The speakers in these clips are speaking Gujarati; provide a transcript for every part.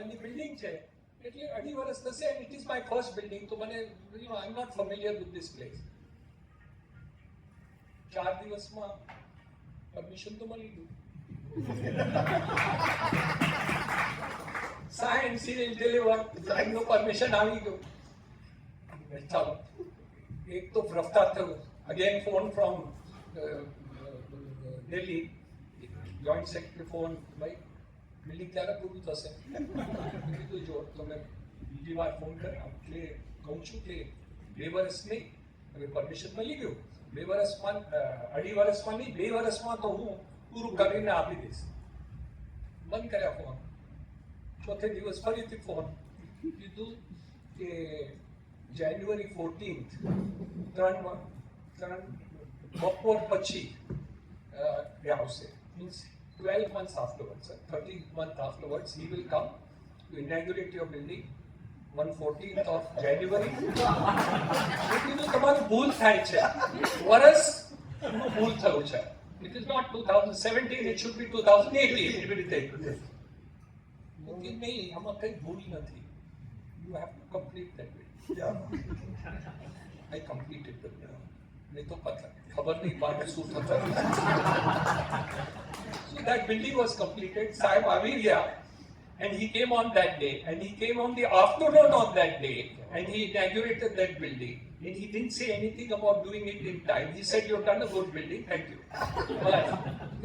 એની બિલ્ડિંગ છે એટલે 2.5 વર્ષ થશે and it is my first building તો મને I'm not familiar with this place 4 દિવસમાં પરમિશન તો મળી ગયું સાઇન સીલ ડિલિવર નો પરમિશન આવી ગયું ચાલો એક તો રફતાર થયું again phone from Delhi joint secretary phone ભાઈ બિલ્ડિંગ ક્યારે પૂરું થશે કીધું જો તમે બીજી વાર ફોન કર એટલે કહું છું કે 2 વર્ષ નહીં હવે પરમિશન મળી ગયું 2 વર્ષમાં 2.5 વર્ષમાં નહીં 2 વર્ષમાં તો હું પૂરું કરીને આપી દઈશ બંધ કર્યા ફોન ચોથે દિવસ ફરીથી ફોન કીધું કે જાન્યુઆરી 14th 3 બપોર પછી આવશે means 12 months afterwards, 13th month afterwards, he will come to inaugurate your building on 14th of January. તો તમારું ભૂલ થાય છે વર્ષ ભૂલ થયું છે it is not 2017 it should be 2018 એવી રીતે નહીં આમાં કઈ ભૂલ નથી you have to complete that building I completed the building નહીં તો ખબર નહીં બાદ શું થતું so that building was completed Sahib આવી ગયા and he came on that day and he came on the afternoon of that day and he inaugurated that building and he didn't say anything about doing it in time he said you've done a good building thank you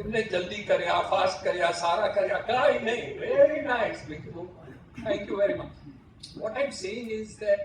એમને જલ્દી કર્યા ફાસ્ટ કર્યા સારા કર્યા કાંઈ નહીં very nice thank you very much what I'm saying is that